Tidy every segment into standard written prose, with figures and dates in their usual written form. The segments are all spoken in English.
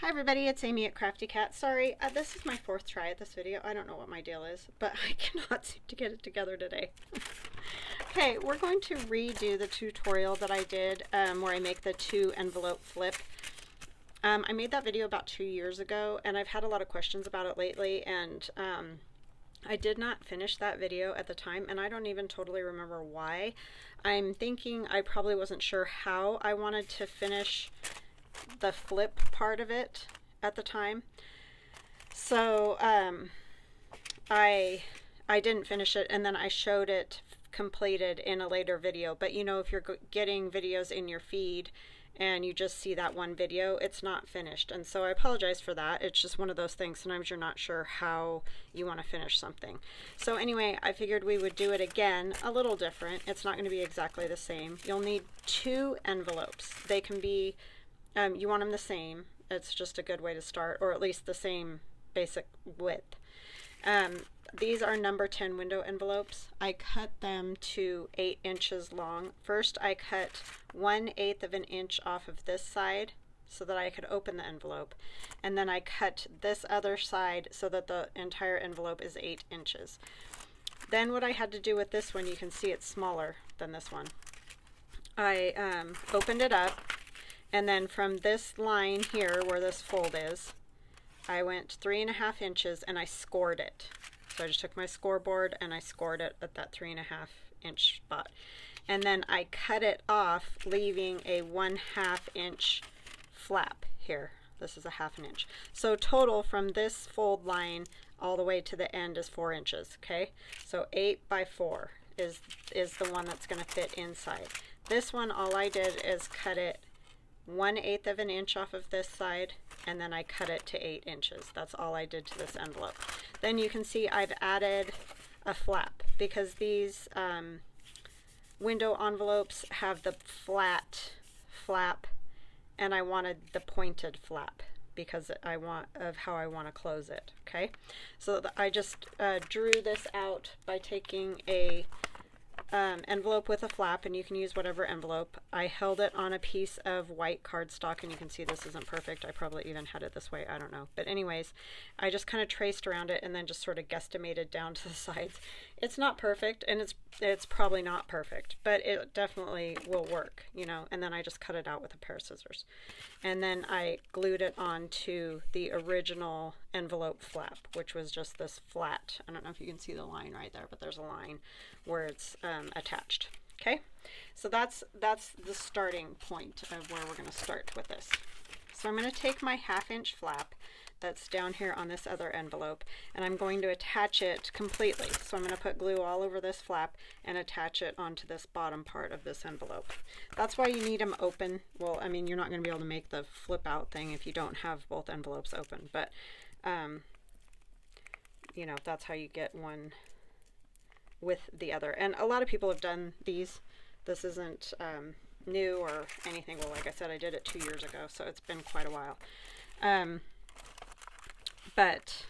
Hi everybody, it's Amy at Crafty Cat. Sorry, this is my fourth try at this video. I don't know what my deal is, but I cannot seem to get it together today. Okay, we're going to redo the tutorial that I did where I make the 2 envelope flip. I made that video about 2 years ago, and I've had a lot of questions about it lately, and I did not finish that video at the time, and I don't even totally remember why. I'm thinking I probably wasn't sure how I wanted to finish the flip part of it at the time. So I didn't finish it, and then I showed it completed in a later video. But you know, if you're getting videos in your feed and you just see that one video, it's not finished. And so I apologize for that. It's just one of those things. Sometimes you're not sure how you want to finish something. So anyway, I figured we would do it again a little different. It's not going to be exactly the same. You'll need 2 envelopes. They can be you want them the same. It's just a good way to start, or at least the same basic width. These are number 10 window envelopes. I cut them to 8 inches long. First, I cut 1/8 of an inch off of this side so that I could open the envelope. And then I cut this other side so that the entire envelope is 8 inches. Then what I had to do with this one, you can see it's smaller than this one. I opened it up, and then from this line here where this fold is, I went 3.5 inches and I scored it. So I just took my scoreboard and I scored it at that 3.5 inch spot. And then I cut it off, leaving a 1/2 inch flap here. This is a 1/2 inch. So total from this fold line all the way to the end is 4 inches, okay? So 8 by 4 is the one that's gonna fit inside. This one, all I did is cut it 1/8 of an inch off of this side, and then I cut it to 8 inches. That's all I did to this envelope. Then you can see I've added a flap because these window envelopes have the flat flap, and I wanted the pointed flap because of how I want to close it. Okay, so I just drew this out by taking a envelope with a flap, and you can use whatever envelope. I held it on a piece of white cardstock, and you can see this isn't perfect. I probably even had it this way, I don't know. But anyways, I just kind of traced around it and then just sort of guesstimated down to the sides. It's not perfect, and it's probably not perfect, but it definitely will work, you know. And then I just cut it out with a pair of scissors. And then I glued it onto the original envelope flap, which was just this flat. I don't know if you can see the line right there, but there's a line where it's attached. Okay, so that's the starting point of where we're going to start with this. So I'm going to take my 1/2 inch flap that's down here on this other envelope, and I'm going to attach it completely. So I'm going to put glue all over this flap and attach it onto this bottom part of this envelope. That's why you need them open. Well, I mean, you're not going to be able to make the flip out thing if you don't have both envelopes open, but you know, that's how you get one with the other. And a lot of people have done these. This isn't new or anything. Well, like I said, I did it 2 years ago, so it's been quite a while. But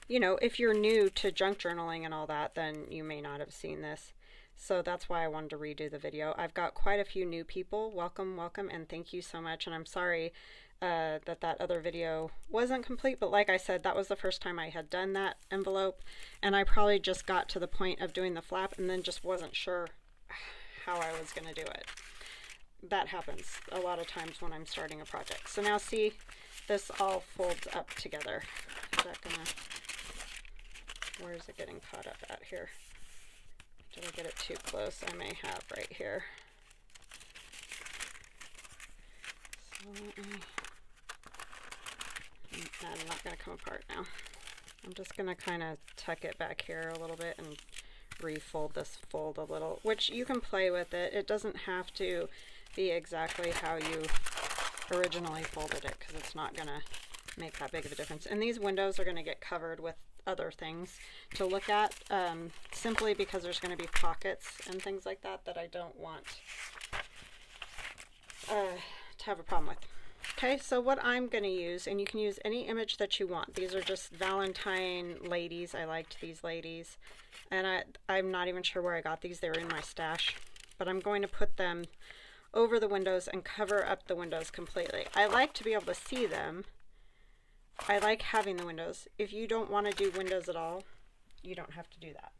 you know, if you're new to junk journaling and all that, then you may not have seen this. So that's why I wanted to redo the video. I've got quite a few new people. Welcome, welcome, and thank you so much. And I'm sorry that other video wasn't complete, but like I said, that was the first time I had done that envelope, and I probably just got to the point of doing the flap and then just wasn't sure how I was going to do it. That happens a lot of times when I'm starting a project. So now see, this all folds up together. Is that gonna, where is it getting caught up at here? Did I get it too close? I may have right here. So I'm not going to come apart now. I'm just going to kind of tuck it back here a little bit and refold this fold a little, which you can play with it. It doesn't have to be exactly how you originally folded it, because it's not going to make that big of a difference. And these windows are going to get covered with other things to look at, simply because there's going to be pockets and things like that that I don't want to have a problem with. Okay, so what I'm going to use, and you can use any image that you want. These are just Valentine ladies. I liked these ladies, and I'm not even sure where I got these. They were in my stash, but I'm going to put them over the windows and cover up the windows completely. I like to be able to see them, I like having the windows. If you don't want to do windows at all, you don't have to do that.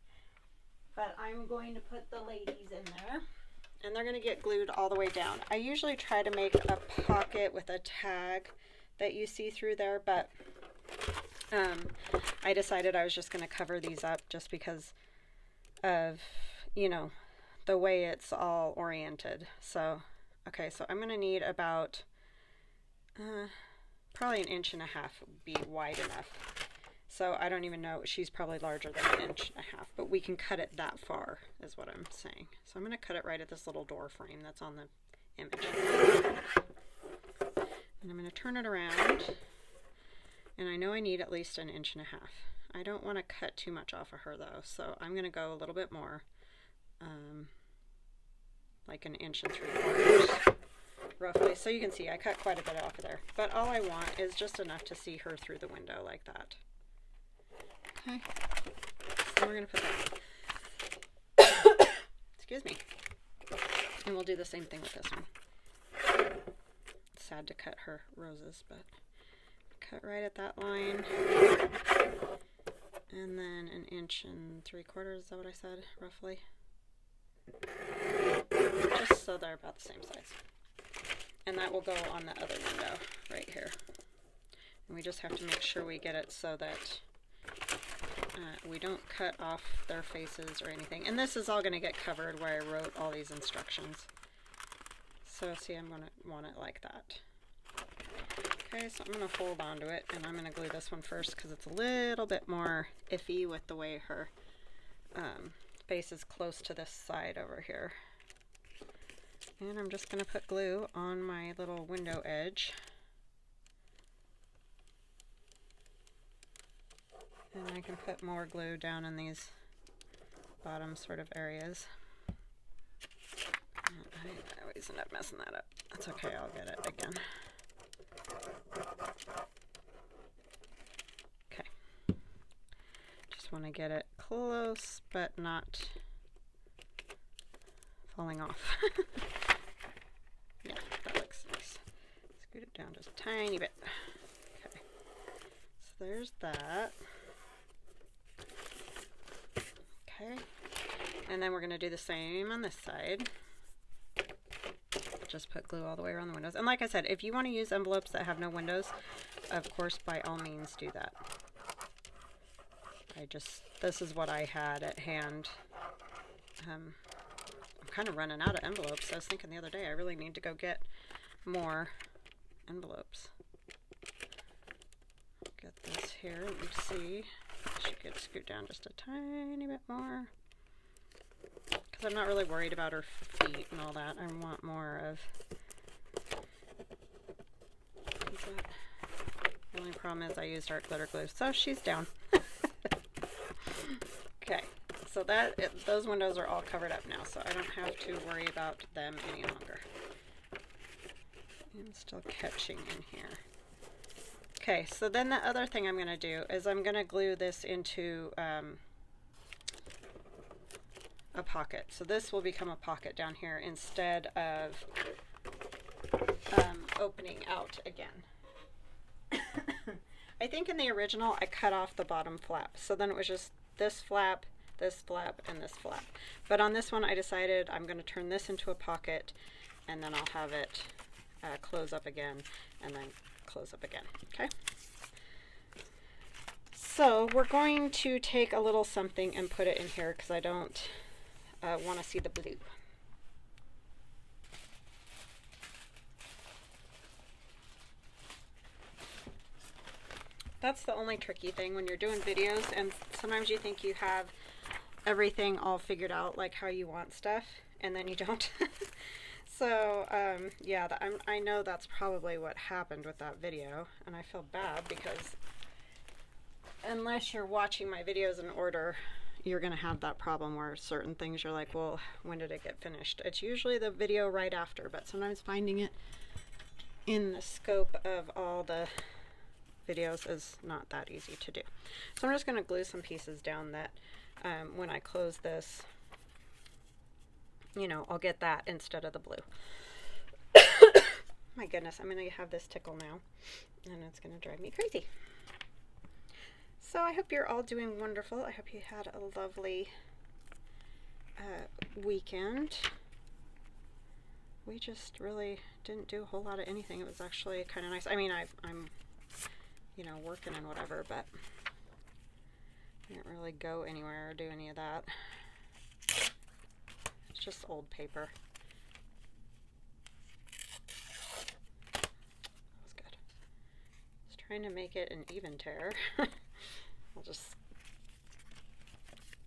But I'm going to put the ladies in there, and they're going to get glued all the way down. I usually try to make a pocket with a tag that you see through there, but I decided I was just going to cover these up just because of, you know, the way it's all oriented. So, okay, so I'm going to need about probably 1.5 inches would be wide enough. So I don't even know, she's probably larger than 1.5 inches, but we can cut it that far is what I'm saying. So I'm going to cut it right at this little door frame that's on the image. And I'm going to turn it around, and I know I need at least 1.5 inches. I don't want to cut too much off of her though, so I'm going to go a little bit more, like 1.75 inches roughly. So you can see I cut quite a bit off of there, but all I want is just enough to see her through the window like that. Okay, so we're going to put that, excuse me, and we'll do the same thing with this one. It's sad to cut her roses, but cut right at that line, and then 1.75 inches, is that what I said, roughly? Just so they're about the same size. And that will go on the other window right here. And we just have to make sure we get it so that we don't cut off their faces or anything. And this is all going to get covered where I wrote all these instructions. So see, I'm going to want it like that. Okay, so I'm going to hold on to it, and I'm going to glue this one first because it's a little bit more iffy with the way her face is close to this side over here. And I'm just going to put glue on my little window edge. And I can put more glue down in these bottom sort of areas. I always end up messing that up. That's okay, I'll get it again. Okay. Just want to get it close, but not falling off. Yeah, that looks nice. Scoot it down just a tiny bit. Okay. So there's that. Okay, and then we're going to do the same on this side. Just put glue all the way around the windows. And like I said, if you want to use envelopes that have no windows, of course, by all means do that. This is what I had at hand. I'm kind of running out of envelopes. I was thinking the other day, I really need to go get more envelopes. Get this here, let me see. She could scoot down just a tiny bit more, because I'm not really worried about her feet and all that. I want more of that. The only problem is I used art glitter glue, so she's down. Okay, so those windows are all covered up now, so I don't have to worry about them any longer. I'm still catching in here. Okay, so then the other thing I'm going to do is I'm going to glue this into a pocket. So this will become a pocket down here instead of opening out again. I think in the original I cut off the bottom flap, so then it was just this flap, and this flap. But on this one I decided I'm going to turn this into a pocket, and then I'll have it close up again, and then close up again. Okay, so we're going to take a little something and put it in here because I don't want to see the blue. That's the only tricky thing when you're doing videos, and sometimes you think you have everything all figured out, like how you want stuff, and then you don't. So, yeah, I know that's probably what happened with that video, and I feel bad because unless you're watching my videos in order, you're going to have that problem where certain things you're like, well, when did it get finished? It's usually the video right after, but sometimes finding it in the scope of all the videos is not that easy to do. So I'm just going to glue some pieces down that when I close this, you know, I'll get that instead of the blue. My goodness, I'm going to have this tickle now, and it's going to drive me crazy. So I hope you're all doing wonderful. I hope you had a lovely weekend. We just really didn't do a whole lot of anything. It was actually kind of nice. I mean, I'm, you know, working and whatever, but I didn't really go anywhere or do any of that. It's just old paper. That was good. I was trying to make it an even tear. I'll just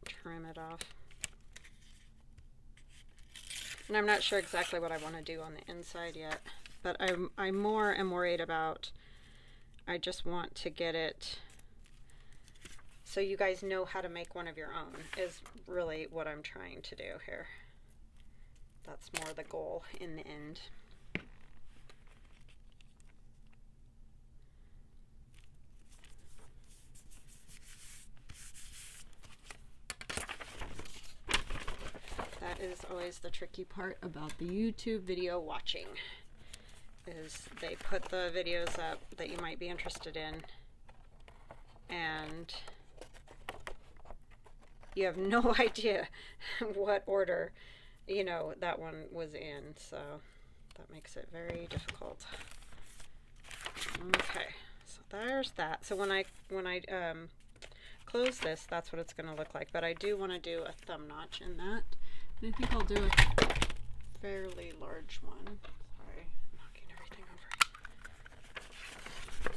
trim it off. And I'm not sure exactly what I want to do on the inside yet, but I'm more am worried about, I just want to get it so you guys know how to make one of your own is really what I'm trying to do here. That's more the goal in the end. That is always the tricky part about the YouTube video watching, is they put the videos up that you might be interested in, and you have no idea what order, you know, that one was in, so that makes it very difficult. Okay, so there's that. So when I close this, that's what it's going to look like, but I do want to do a thumb notch in that. I think I'll do a fairly large one. Sorry, I'm knocking everything over.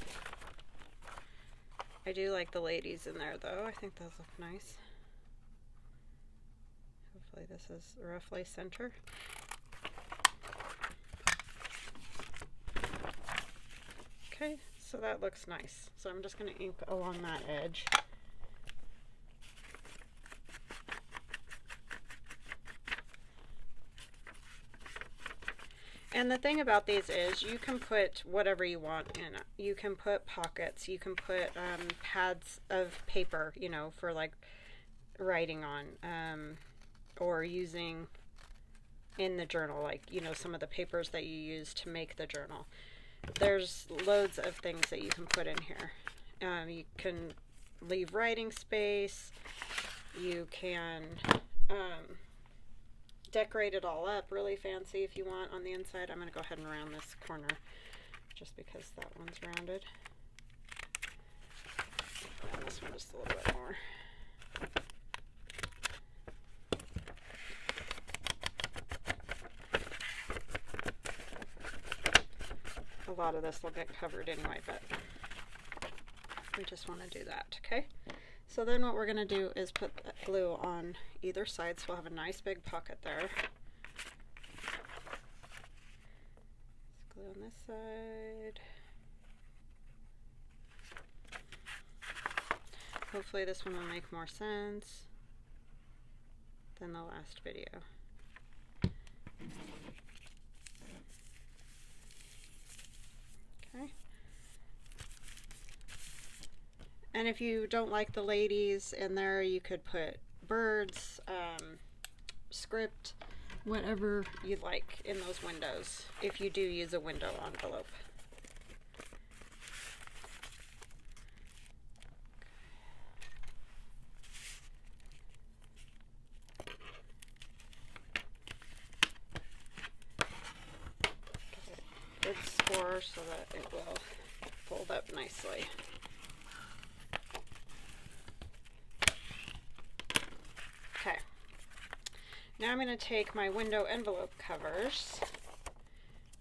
I do like the ladies in there though. I think those look nice. Hopefully this is roughly center. Okay, so that looks nice. So I'm just going to ink along that edge. And the thing about these is you can put whatever you want in it. You can put pockets, you can put pads of paper, you know, for like writing on, or using in the journal, like, you know, some of the papers that you use to make the journal. There's loads of things that you can put in here. You can leave writing space, you can decorate it all up really fancy if you want on the inside. I'm going to go ahead and round this corner just because that one's rounded. And this one just a little bit more. A lot of this will get covered anyway, but we just want to do that, okay? So then what we're going to do is put glue on either side, so we'll have a nice big pocket there. Let's glue on this side. Hopefully this one will make more sense than the last video. Okay. And if you don't like the ladies in there, you could put birds, script, whatever you'd like in those windows, if you do use a window envelope. Good score so that it will fold up nicely. Okay, now I'm going to take my window envelope covers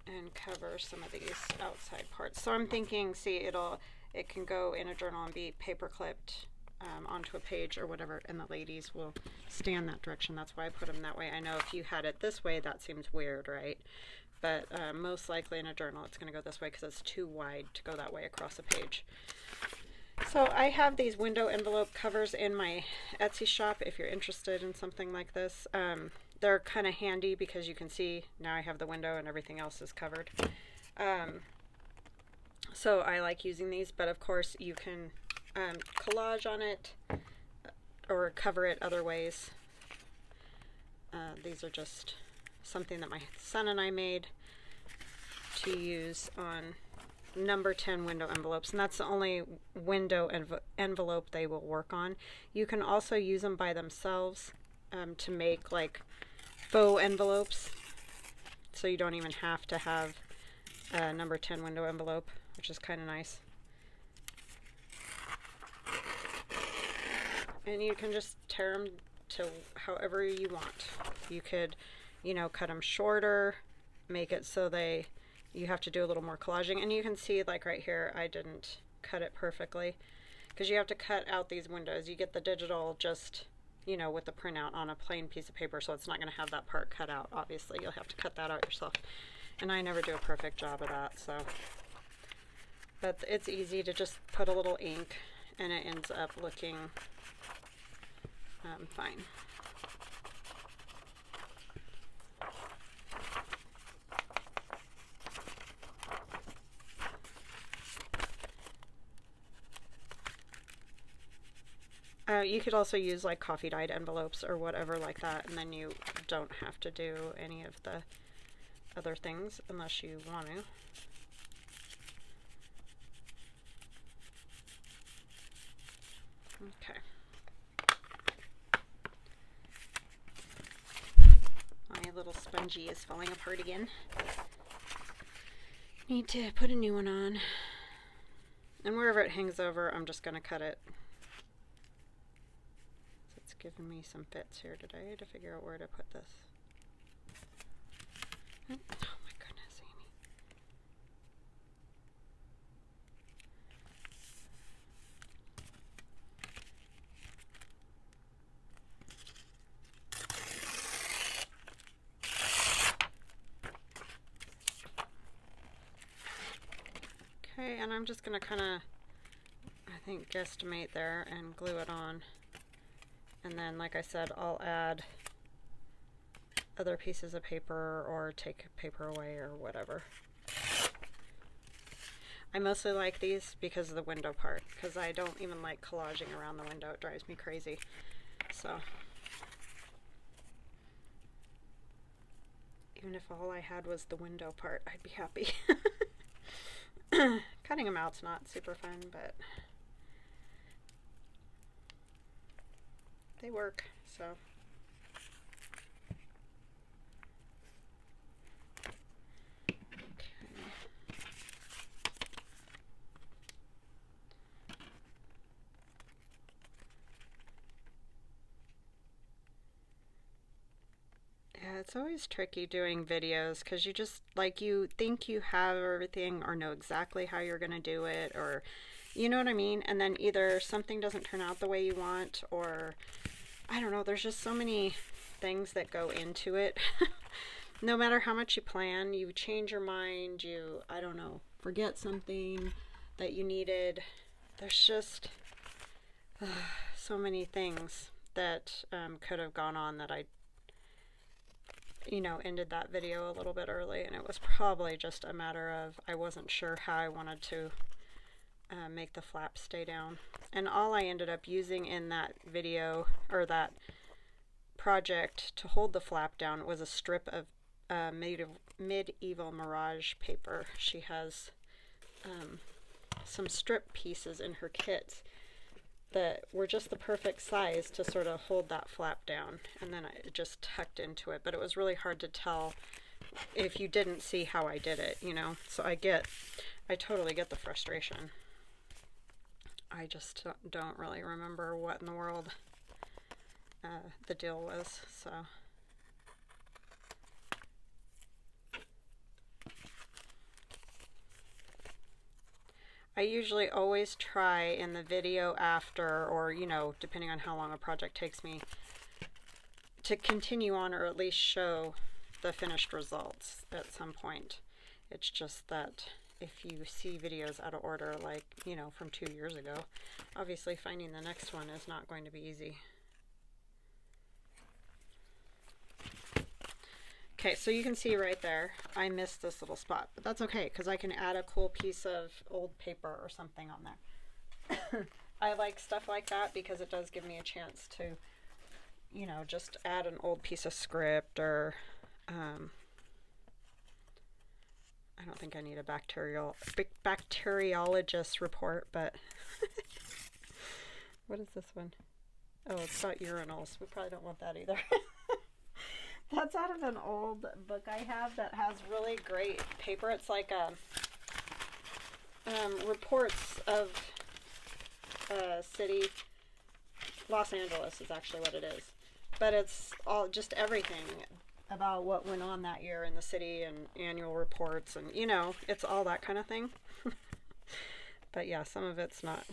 and cover some of these outside parts. So I'm thinking, see, it can go in a journal and be paper clipped onto a page or whatever, and the ladies will stand that direction. That's why I put them that way. I know if you had it this way, that seems weird, right? But most likely in a journal, it's going to go this way because it's too wide to go that way across a page. So I have these window envelope covers in my Etsy shop if you're interested in something like this. They're kind of handy because you can see now I have the window and everything else is covered. So I like using these, but of course you can collage on it or cover it other ways. These are just something that my son and I made. to use on number 10 window envelopes, and that's the only window envelope they will work on. You can also use them by themselves to make like faux envelopes, so you don't even have to have a number 10 window envelope, which is kind of nice. And you can just tear them to however you want. You could, you know, cut them shorter, make it so you have to do a little more collaging. And you can see, like right here, I didn't cut it perfectly because you have to cut out these windows. You get the digital just, you know, with the printout on a plain piece of paper, so it's not going to have that part cut out. Obviously, you'll have to cut that out yourself. And I never do a perfect job of that, so. But it's easy to just put a little ink and it ends up looking fine. You could also use like coffee dyed envelopes or whatever like that, and then you don't have to do any of the other things unless you want to. Okay. My little spongy is falling apart again. Need to put a new one on. And wherever it hangs over, I'm just going to cut it. So it's giving me some fits here today to figure out where to put this. Oh my goodness, Amy. Okay, and I'm just going to kind of, I think, guesstimate there and glue it on. And then, like I said, I'll add other pieces of paper or take paper away or whatever. I mostly like these because of the window part, because I don't even like collaging around the window. It drives me crazy. So, even if all I had was the window part, I'd be happy. Cutting them out's not super fun, but they work, so. Yeah, it's always tricky doing videos because you just, like, you think you have everything or know exactly how you're going to do it, or, you know what I mean? And then either something doesn't turn out the way you want, or, I don't know, there's just so many things that go into it. No matter how much you plan, you change your mind, you, I don't know, forget something that you needed. There's just so many things that could have gone on that I, you know, ended that video a little bit early, and it was probably just a matter of I wasn't sure how I wanted to make the flap stay down. And all I ended up using in that video, or that project to hold the flap down, was a strip of medieval mirage paper. She has some strip pieces in her kit that were just the perfect size to sort of hold that flap down, and then I just tucked into it. But it was really hard to tell if you didn't see how I did it, you know. So I totally get the frustration. I just don't really remember what in the world the deal was, so. I usually always try in the video after, or, you know, depending on how long a project takes me, to continue on or at least show the finished results at some point. It's just that if you see videos out of order, like, you know, from 2 years ago, obviously finding the next one is not going to be easy. Okay, so you can see right there, I missed this little spot, but that's okay, because I can add a cool piece of old paper or something on there. I like stuff like that because it does give me a chance to, you know, just add an old piece of script or I don't think I need a bacteriologist report, but what is this one? Oh, it's got urinals. We probably don't want that either. That's out of an old book I have that has really great paper. It's like reports of city. Los Angeles is actually what it is. But it's all just everything about what went on that year in the city and annual reports and, you know, it's all that kind of thing. But yeah, some of it's not,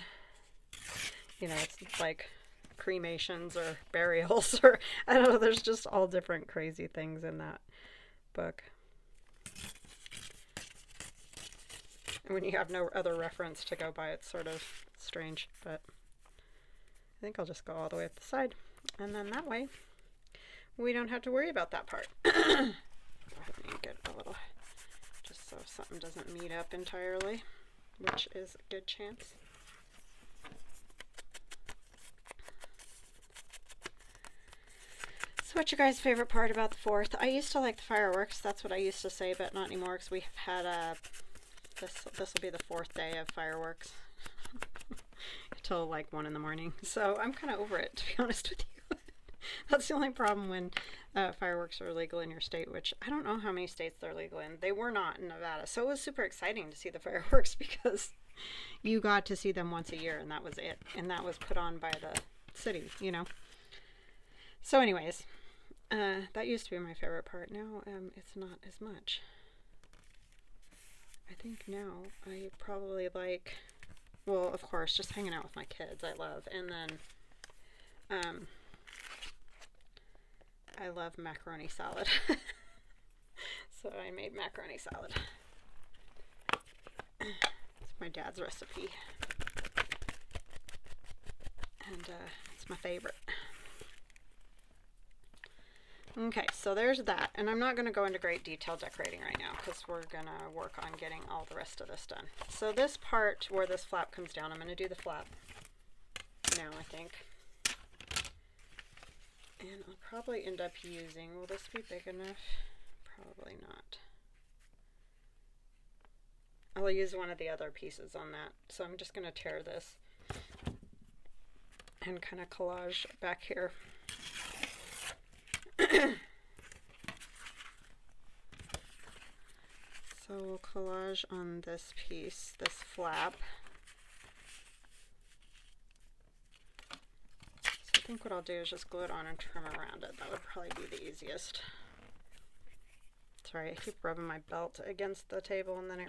you know, it's like cremations or burials or I don't know, there's just all different crazy things in that book. And when you have no other reference to go by, it's sort of strange, but I think I'll just go all the way up the side, and then that way we don't have to worry about that part. I need to get a little, just so something doesn't meet up entirely, which is a good chance. So what's your guys' favorite part about the 4th? I used to like the fireworks. That's what I used to say, but not anymore because we have had this will be the 4th day of fireworks till like 1 in the morning. So I'm kind of over it, to be honest with you. That's the only problem when fireworks are legal in your state, which I don't know how many states they're legal in. They were not in Nevada. So it was super exciting to see the fireworks because you got to see them once a year and that was it. And that was put on by the city, you know. So anyways, that used to be my favorite part. Now it's not as much. I think now I probably like, well, of course, just hanging out with my kids I love. And then I love macaroni salad. So I made macaroni salad. It's my dad's recipe. And it's my favorite. Okay, so there's that. And I'm not going to go into great detail decorating right now because we're going to work on getting all the rest of this done. So this part where this flap comes down, I'm going to do the flap now, I think. And I'll probably end up using, will this be big enough? Probably not. I'll use one of the other pieces on that. So I'm just going to tear this and kind of collage back here. So we'll collage on this piece, this flap. So I think what I'll do is just glue it on and trim around it. That would probably be the easiest. Sorry, I keep rubbing my belt against the table and then it...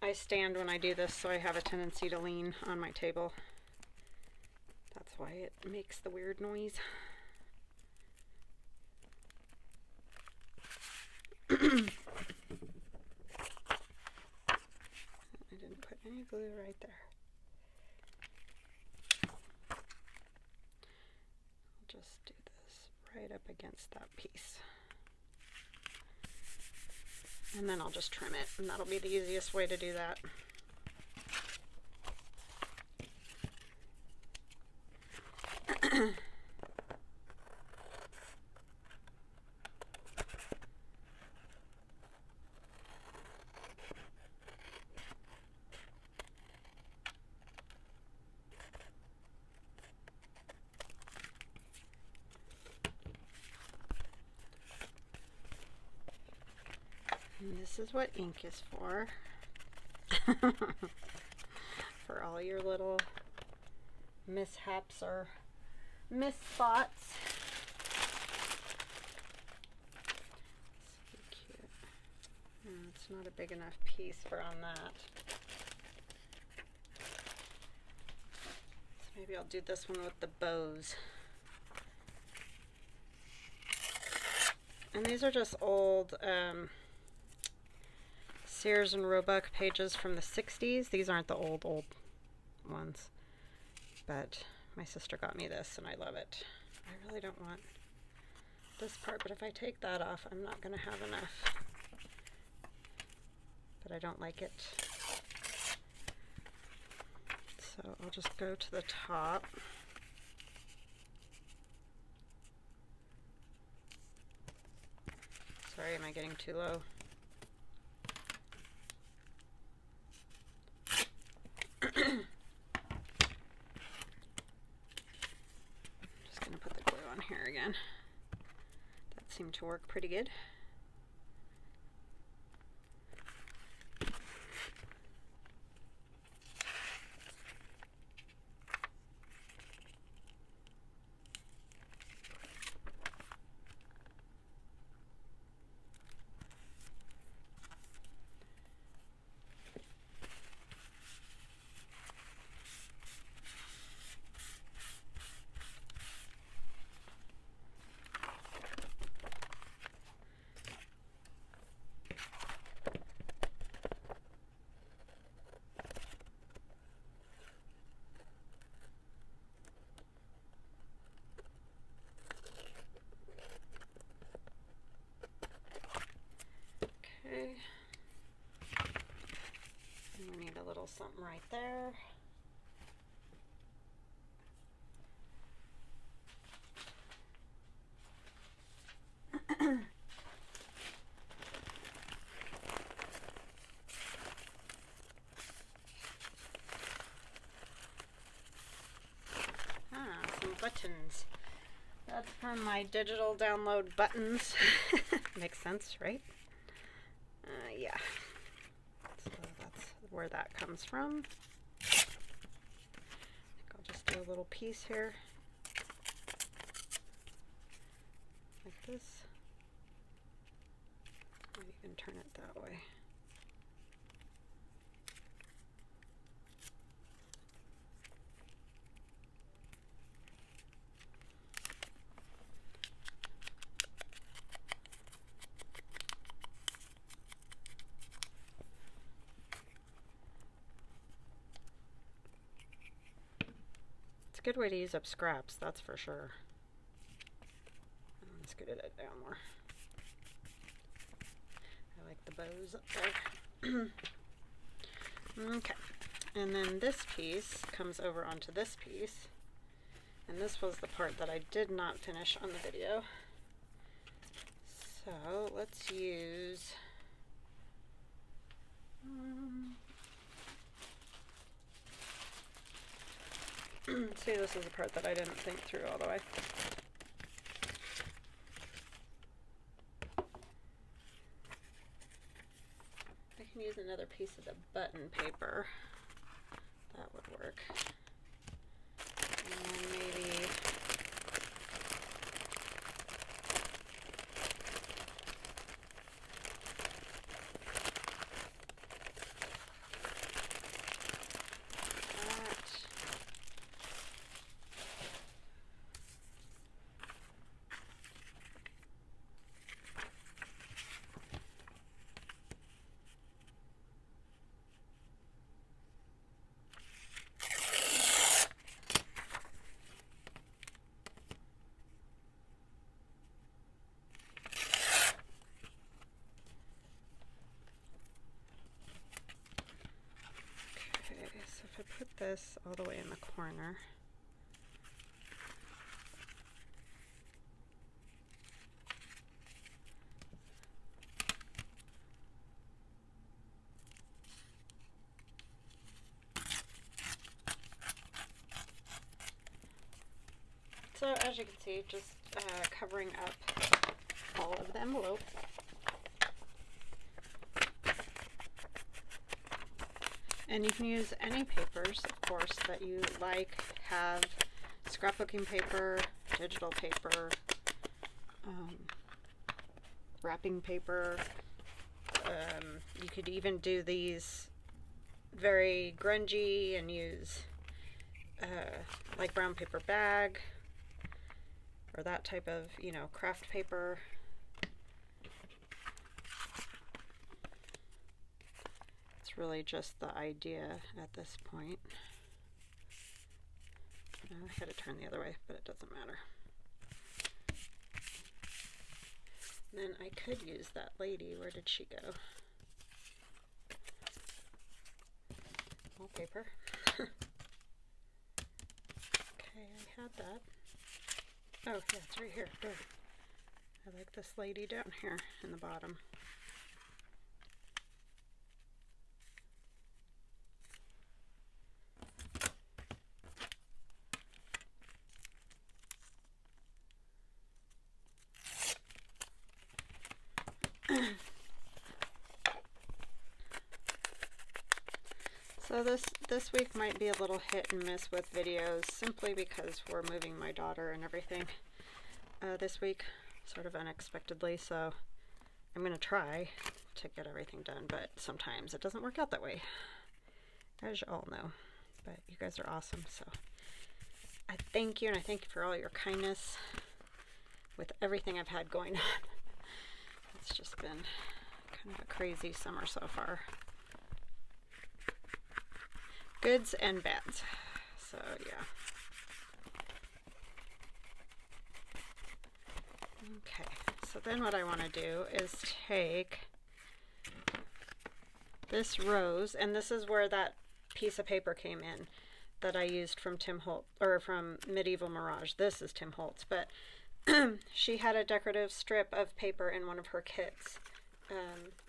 I stand when I do this, so I have a tendency to lean on my table. That's why it makes the weird noise. I didn't put any glue right there. I'll just do this right up against that piece. And then I'll just trim it, and that'll be the easiest way to do that. And this is what ink is for. For all your little mishaps or misspots. So cute. No, it's not a big enough piece for on that. So maybe I'll do this one with the bows. And these are just old Sears and Roebuck pages from the 60s. These aren't the old ones, but my sister got me this and I love it. I really don't want this part, but if I take that off, I'm not going to have enough. But I don't like it. So I'll just go to the top. Sorry, am I getting too low? Just gonna put the glue on here again. That seemed to work pretty good. Okay. And we need a little something right there. Some buttons. That's from my digital download buttons. Makes sense, right? Yeah. So that's where that comes from. I think I'll just do a little piece here. Like this. Maybe you can turn it that way. A good way to use up scraps, that's for sure. Let's get it down more. I like the bows up there. Okay, and then this piece comes over onto this piece, and this was the part that I did not finish on the video. So let's use see, this is the part that I didn't think through all the way. I can use another piece of the button paper. That would work. And then maybe put this all the way in the corner. So as you can see, just covering up all of the envelope. And you can use any papers, of course, that you like. Have scrapbooking paper, digital paper, wrapping paper. You could even do these very grungy and use like brown paper bag or that type of, you know, craft paper. It's really just the idea at this point. I had to turn the other way, but it doesn't matter. And then I could use that lady. Where did she go? Wallpaper. Okay, I had that. Oh, yeah, it's right here. Good. I like this lady down here in the bottom. So this week might be a little hit and miss with videos, simply because we're moving my daughter and everything this week, sort of unexpectedly. So I'm going to try to get everything done, but sometimes it doesn't work out that way, as you all know. But you guys are awesome, so I thank you, and I thank you for all your kindness with everything I've had going on. It's just been kind of a crazy summer so far. Goods and bads. So yeah. Okay, so then what I want to do is take this rose, and this is where that piece of paper came in that I used from Tim Holtz, or from Medieval Mirage. This is Tim Holtz, but she had a decorative strip of paper in one of her kits,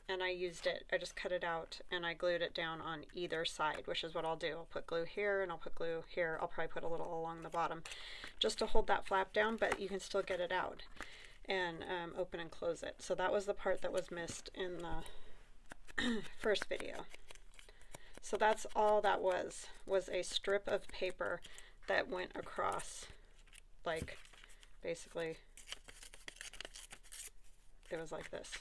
and I used it. I just cut it out and I glued it down on either side, which is what I'll do. I'll put glue here and I'll put glue here. I'll probably put a little along the bottom just to hold that flap down, but you can still get it out and open and close it. So that was the part that was missed in the first video. So that's all that was a strip of paper that went across, like, basically it was like this.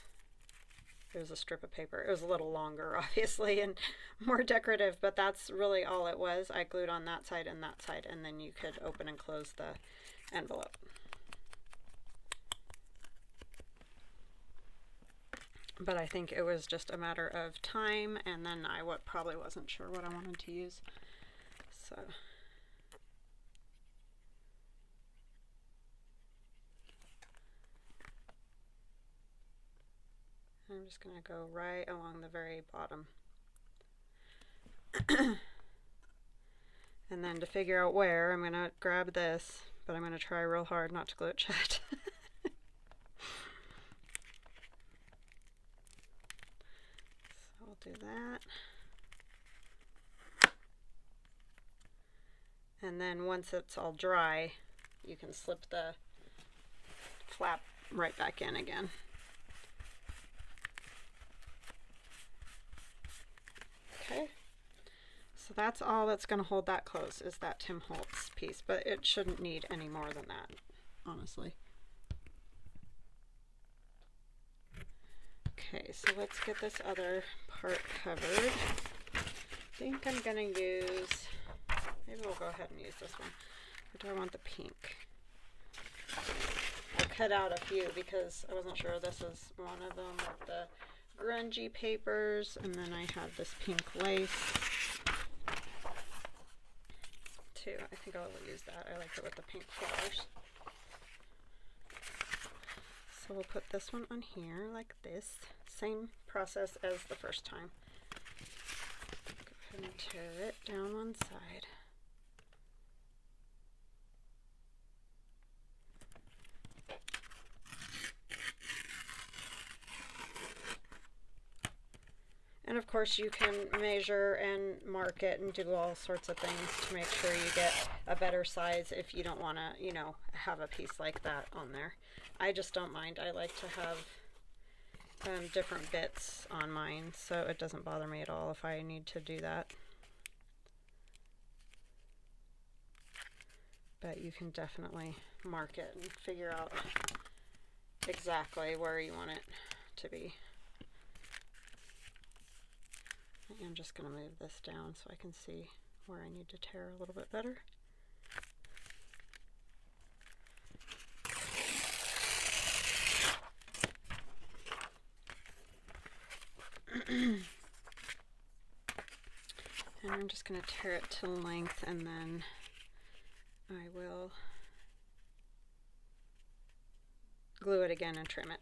It was a strip of paper. It was a little longer, obviously, and more decorative, but that's really all it was. I glued on that side, and then you could open and close the envelope. But I think it was just a matter of time, and then I probably wasn't sure what I wanted to use. So I'm just going to go right along the very bottom. And then to figure out where, I'm going to grab this, but I'm going to try real hard not to glue it shut. So I'll do that. And then once it's all dry, you can slip the flap right back in again. Okay, so that's all that's going to hold that close, is that Tim Holtz piece, but it shouldn't need any more than that, honestly. Okay, so let's get this other part covered. I think I'm going to use, maybe we'll go ahead and use this one. Or do I want the pink? I cut out a few because I wasn't sure this is one of them, with the grungy papers, and then I have this pink lace too. I think I'll use that. I like it with the pink flowers. So we'll put this one on here like this. Same process as the first time. Go ahead and tear it down one side. And of course you can measure and mark it and do all sorts of things to make sure you get a better size if you don't want to, you know, have a piece like that on there. I just don't mind. I like to have different bits on mine, so it doesn't bother me at all if I need to do that. But you can definitely mark it and figure out exactly where you want it to be. I'm just going to move this down so I can see where I need to tear a little bit better. And I'm just going to tear it to length, and then I will glue it again and trim it.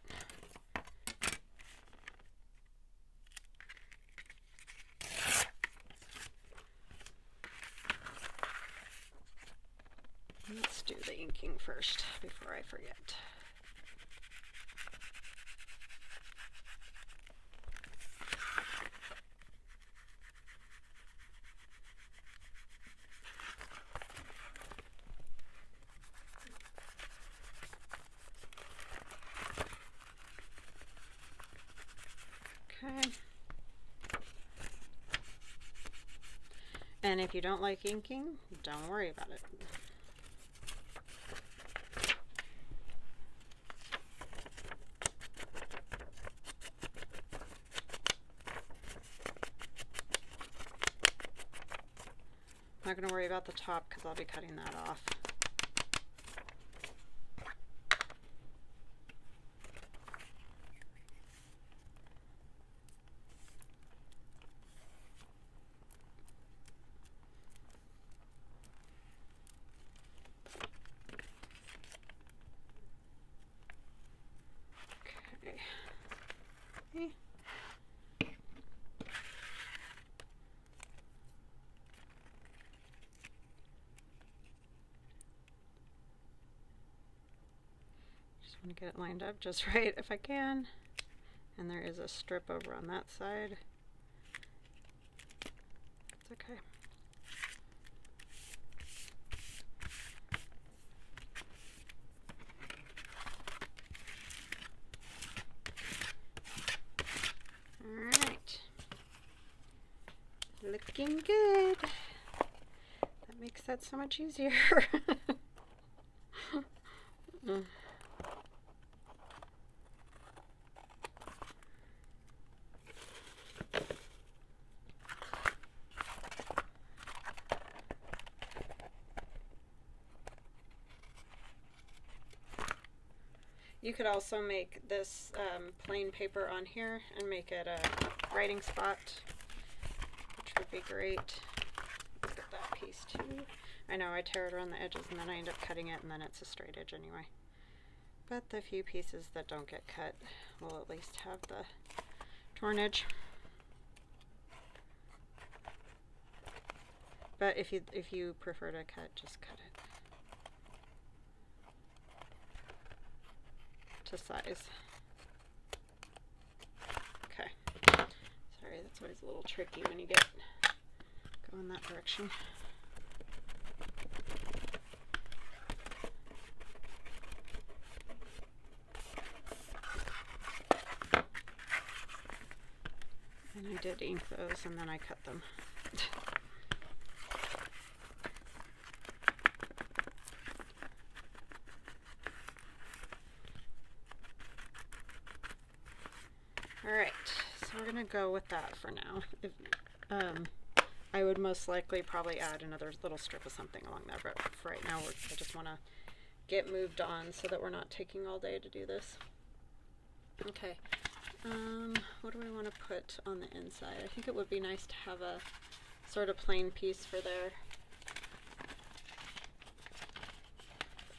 Let's do the inking first before I forget. Okay. And if you don't like inking, don't worry about it. I'm not going to worry about the top because I'll be cutting that off. Okay. Just want to get it lined up just right if I can. And there is a strip over on that side. It's okay. Alright. Looking good. That makes that so much easier. You could also make this plain paper on here and make it a writing spot, which would be great. Look at that piece too. I know I tear it around the edges and then I end up cutting it and then it's a straight edge anyway. But the few pieces that don't get cut will at least have the torn edge. But if you prefer to cut, just cut it to size. Okay. Sorry, that's always a little tricky when you go in that direction. And I did ink those and then I cut them. Alright, so we're going to go with that for now. I would most likely probably add another little strip of something along there, but for right now I just want to get moved on so that we're not taking all day to do this. Okay, what do we want to put on the inside? I think it would be nice to have a sort of plain piece for there.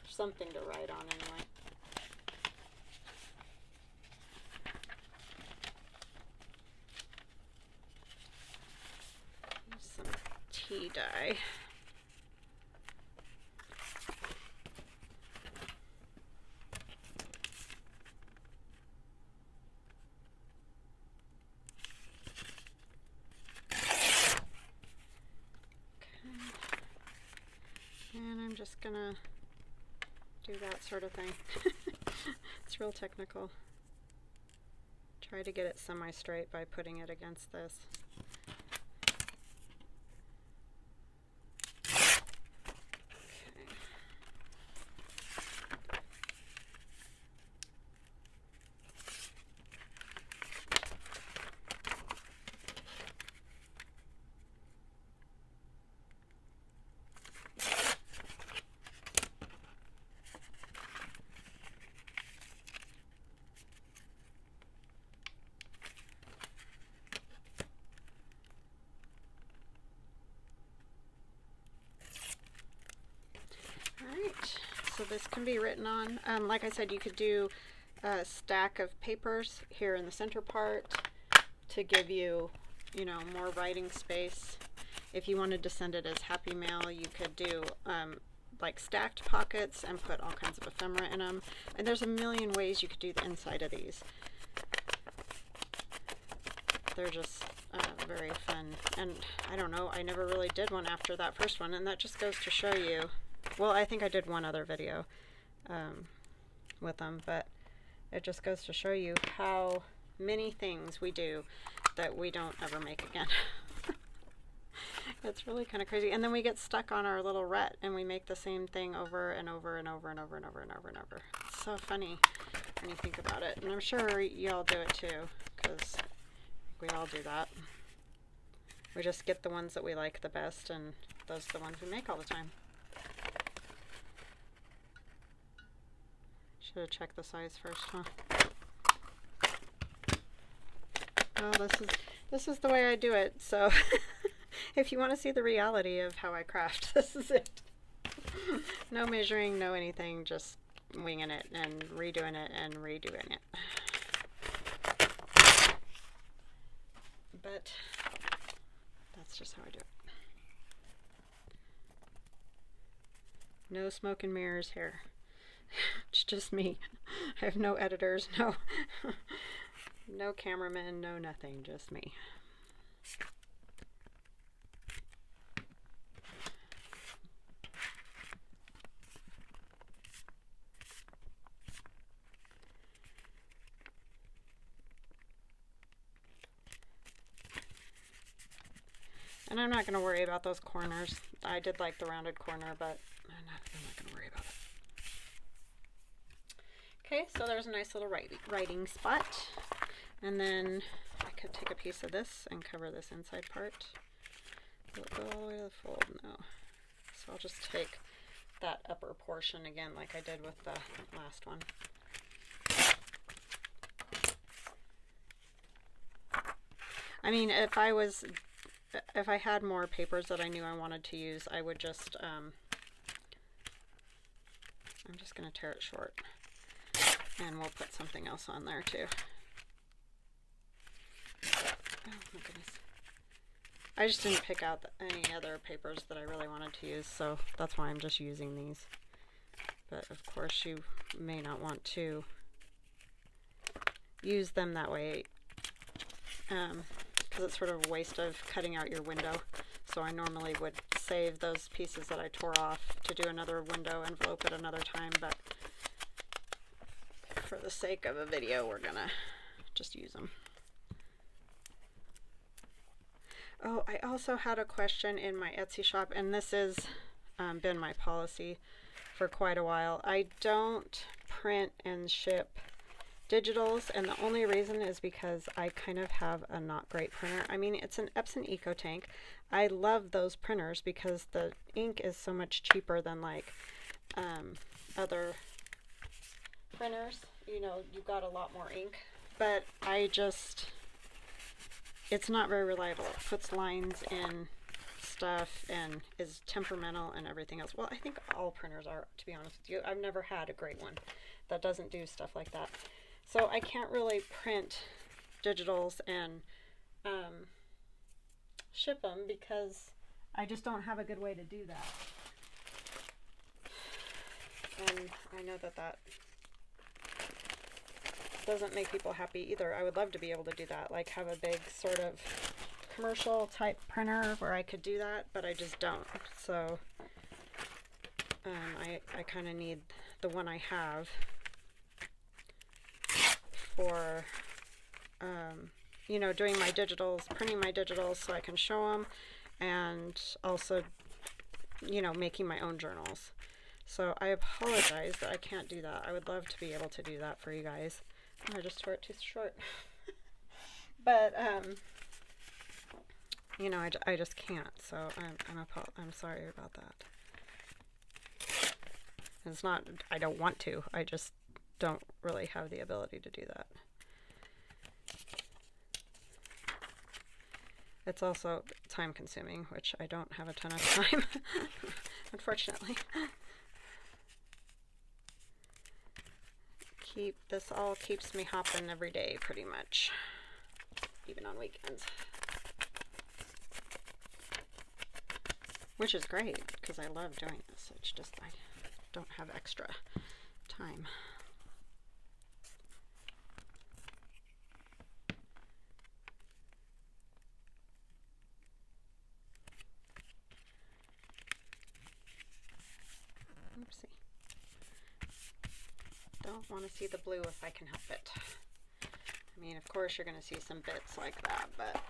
Something to write on anyway. Some tea dye. I'm just gonna do that sort of thing. It's real technical. Try to get it semi-straight by putting it against this. So this can be written on. Like I said, you could do a stack of papers here in the center part to give you, more writing space. If you wanted to send it as Happy Mail, you could do like stacked pockets and put all kinds of ephemera in them. And there's a million ways you could do the inside of these. They're just very fun. And I don't know, I never really did one after that first one, and that just goes to show you. Well, I think I did one other video with them, but it just goes to show you how many things we do that we don't ever make again. It's really kind of crazy. And then we get stuck on our little rut and we make the same thing over and over and over and over and over and over and over. It's so funny when you think about it. And I'm sure y'all do it too, because we all do that. We just get the ones that we like the best, and those are the ones we make all the time. Should have checked the size first, huh? Well, this is the way I do it, so if you want to see the reality of how I craft, this is it. No measuring, no anything, just winging it and redoing it and redoing it. But that's just how I do it. No smoke and mirrors here. It's just me. I have no editors, no cameraman, no nothing, just me. And I'm not going to worry about those corners. I did like the rounded corner, but I'm not going to worry about it. Okay, so there's a nice little writing spot. And then I could take a piece of this and cover this inside part. Will it go all the way to the fold? No. So I'll just take that upper portion again like I did with the last one. I mean, if I had more papers that I knew I wanted to use, I would just, I'm just going to tear it short. And we'll put something else on there too. Oh my goodness. I just didn't pick out any other papers that I really wanted to use, so that's why I'm just using these. But of course you may not want to use them that way, because it's sort of a waste of cutting out your window. So I normally would save those pieces that I tore off to do another window envelope at another time, but for the sake of a video, we're gonna just use them. Oh, I also had a question in my Etsy shop, and this has been my policy for quite a while. I don't print and ship digitals, and the only reason is because I kind of have a not great printer. I mean, it's an Epson EcoTank. I love those printers because the ink is so much cheaper than like other printers. You know, you've got a lot more ink, but it's not very reliable. It puts lines in stuff and is temperamental and everything else. Well, I think all printers are, to be honest with you. I've never had a great one that doesn't do stuff like that. So I can't really print digitals and ship them because I just don't have a good way to do that. And I know that doesn't make people happy either. I would love to be able to do that, like have a big sort of commercial type printer where I could do that, but I just don't. So I kind of need the one I have for you know, doing my digitals, printing my digitals so I can show them, and also, you know, making my own journals. So I apologize that I can't do that. I would love to be able to do that for you guys. Oh, I just tore it too short. But you know, I just can't. So I'm sorry about that. It's not I don't want to. I just don't really have the ability to do that. It's also time consuming, which I don't have a ton of time, unfortunately. This all keeps me hopping every day pretty much, even on weekends. Which is great, because I love doing this. It's just I don't have extra time. Oopsie. Don't want to see the blue if I can help it. I mean, of course you're going to see some bits like that, but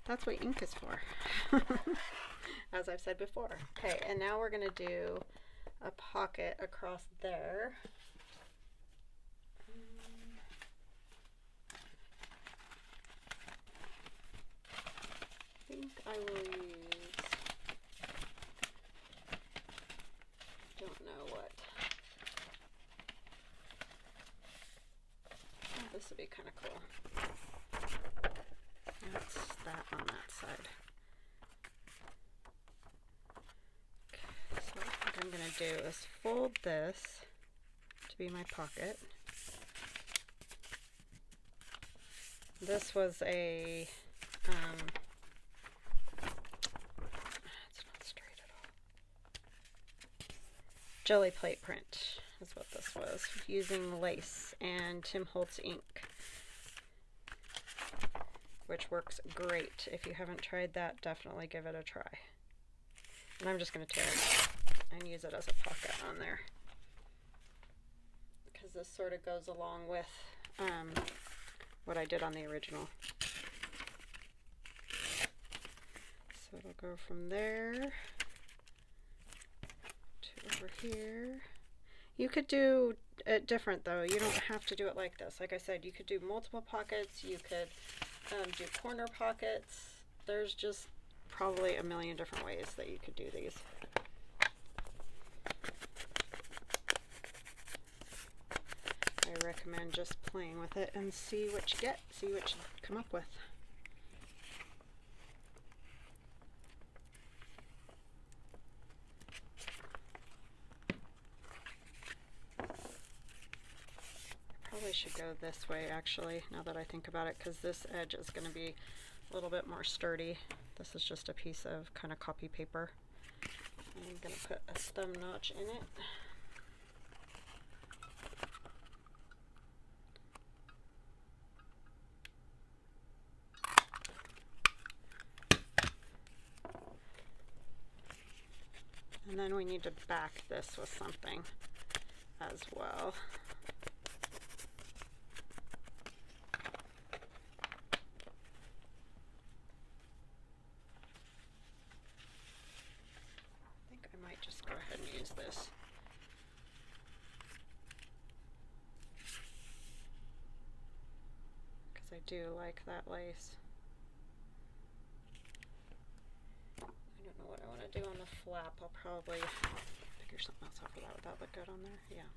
that's what ink is for, as I've said before. Okay, and now we're going to do a pocket across there. I think I will use, don't know what. Oh, this would be kind of cool. That's that on that side. Okay, so what I'm going to do is fold this to be my pocket. This was a it's not straight at all. Jelly plate print is what this was, using lace and Tim Holtz ink, which works great. If you haven't tried that, definitely give it a try. And I'm just going to tear it and use it as a pocket on there, because this sort of goes along with what I did on the original. So it'll go from there to over here. You could do it different though. You don't have to do it like this. Like I said, you could do multiple pockets. You could do corner pockets. There's just probably a million different ways that you could do these. I recommend just playing with it and see what you get, see what you come up with. Probably should go this way actually, now that I think about it, because this edge is going to be a little bit more sturdy. This is just a piece of kind of copy paper. I'm going to put a thumb notch in it. And then we need to back this with something as well. I think I might just go ahead and use this. Because I do like that lace. I don't know what I want to do on the flap. I'll probably figure something else out for that. Would that look good on there? Yeah.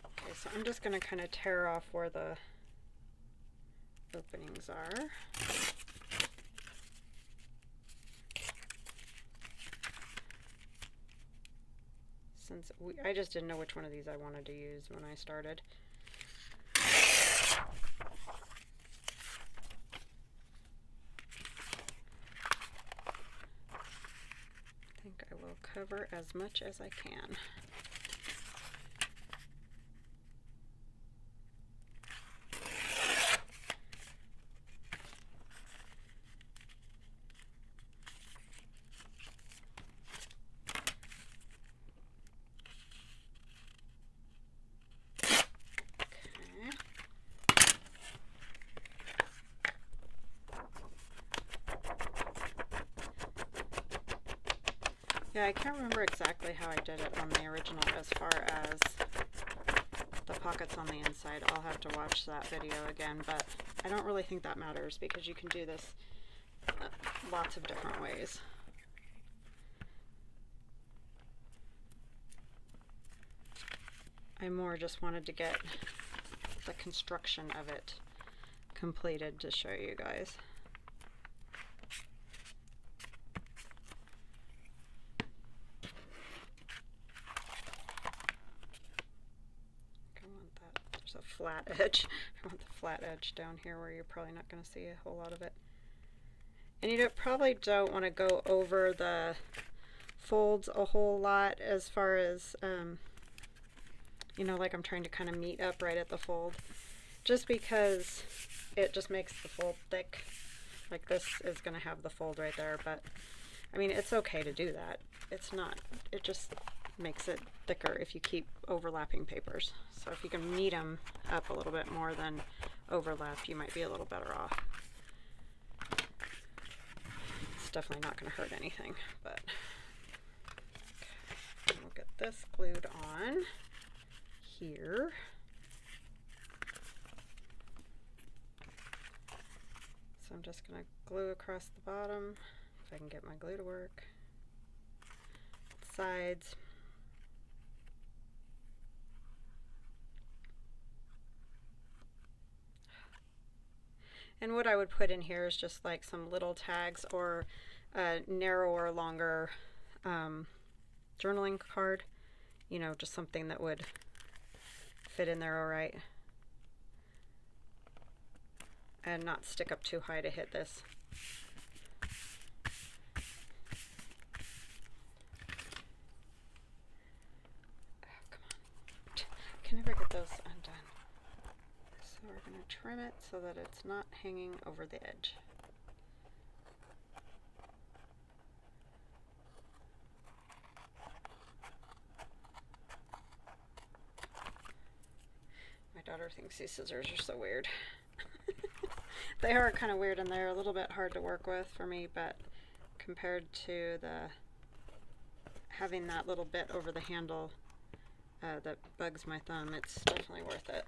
Okay, so I'm just going to kind of tear off where the openings are. Since I just didn't know which one of these I wanted to use when I started. I think I will cover as much as I can. Yeah, I can't remember exactly how I did it on the original as far as the pockets on the inside. I'll have to watch that video again, but I don't really think that matters because you can do this lots of different ways. I more just wanted to get the construction of it completed to show you guys. Flat edge. I want the flat edge down here where you're probably not going to see a whole lot of it. And you probably don't want to go over the folds a whole lot as far as, you know, like I'm trying to kind of meet up right at the fold. Just because it just makes the fold thick. Like this is going to have the fold right there, but I mean, it's okay to do that. It's not, it just makes it thicker if you keep overlapping papers. So if you can meet them up a little bit more than overlap, you might be a little better off. It's definitely not going to hurt anything, but okay. We'll get this glued on here. So I'm just going to glue across the bottom, if I can get my glue to work. Sides. And what I would put in here is just like some little tags or a narrower, longer journaling card. You know, just something that would fit in there all right. And not stick up too high to hit this. Oh, come on. Can never get those undone. So we're going to trim it so that it's not hanging over the edge. My daughter thinks these scissors are so weird. They are kind of weird and they're a little bit hard to work with for me, but compared to having that little bit over the handle that bugs my thumb, it's definitely worth it.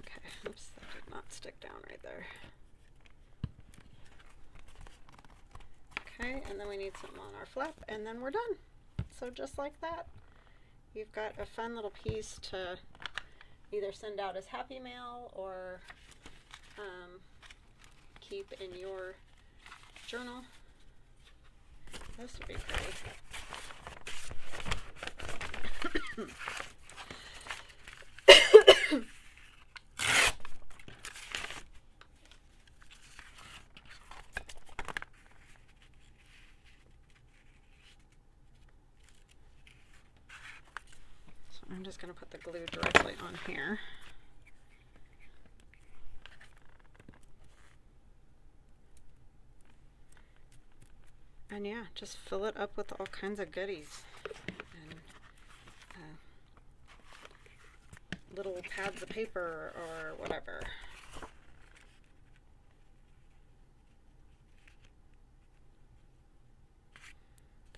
Okay, oops, that did not stick down right there. Okay, and then we need something on our flap, and then we're done. So just like that, you've got a fun little piece to either send out as happy mail or keep in your journal. This would be pretty. So I'm just going to put the glue directly on here. And yeah, just fill it up with all kinds of goodies. And little pads of paper or whatever.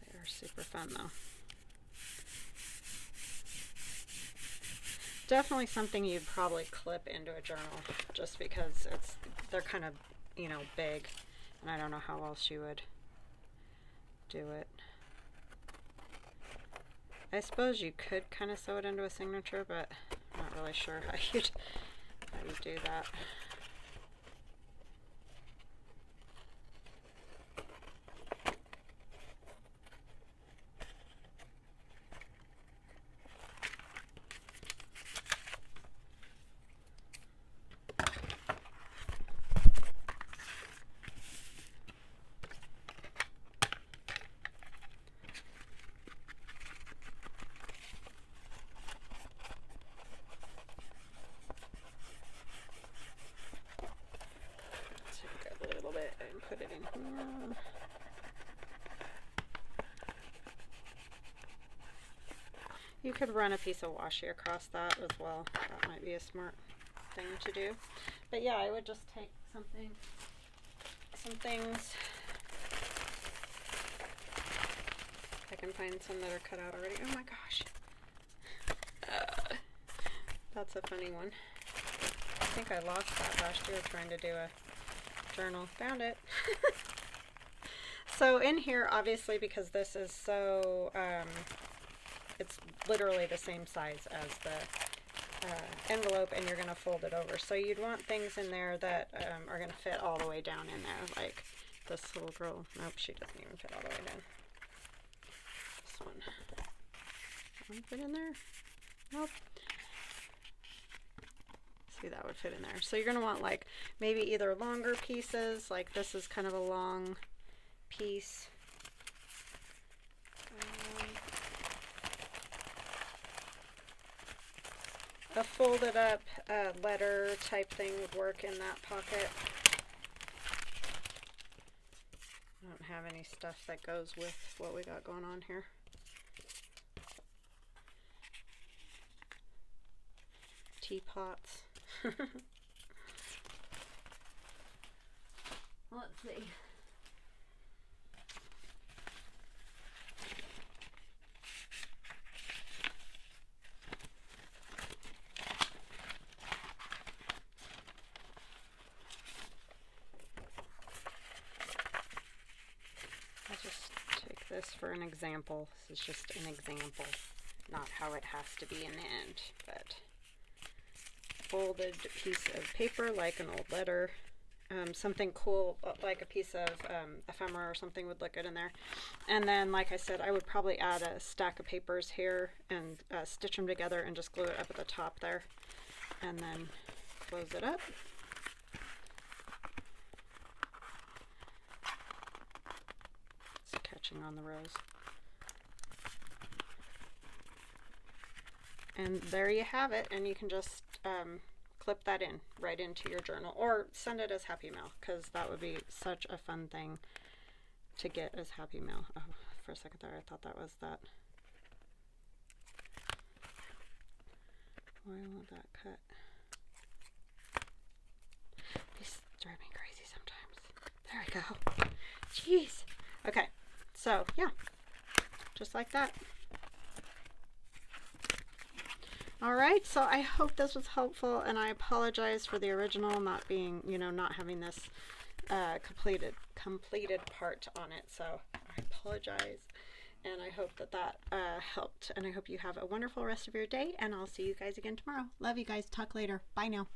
They are super fun though. Definitely something you'd probably clip into a journal just because they're kind of, you know, big, and I don't know how else you would do it. I suppose you could kind of sew it into a signature, but I'm not really sure how you'd do that. Put it in here. You could run a piece of washi across that as well. That might be a smart thing to do. But yeah, I would just take some things. I can find some that are cut out already. Oh my gosh. That's a funny one. I think I lost that last year trying to do a journal. Found it. So in here, obviously, because this is so it's literally the same size as the envelope, and you're going to fold it over, so you'd want things in there that are going to fit all the way down in there, like this little girl. Nope, she doesn't even fit all the way down. This one. That one fit in there? Nope. See, that would fit in there. So you're going to want like maybe either longer pieces, like this is kind of a long piece. A folded up letter type thing would work in that pocket. I don't have any stuff that goes with what we got going on here. teapots. Let's see. I'll just take this for an example. This is just an example, not how it has to be in the end, but folded piece of paper like an old letter. Something cool like a piece of ephemera or something would look good in there. And then, like I said, I would probably add a stack of papers here and stitch them together and just glue it up at the top there. And then close it up. It's catching on the rows. And there you have it, and you can just clip that in right into your journal, or send it as happy mail, because that would be such a fun thing to get as happy mail. Oh, for a second there I thought that was that. Why won't that cut? These drive me crazy sometimes. There we go. Jeez. Okay, so yeah, just like that. Alright, so I hope this was helpful, and I apologize for the original not being, not having this completed part on it, so I apologize, and I hope that helped, and I hope you have a wonderful rest of your day, and I'll see you guys again tomorrow. Love you guys. Talk later. Bye now.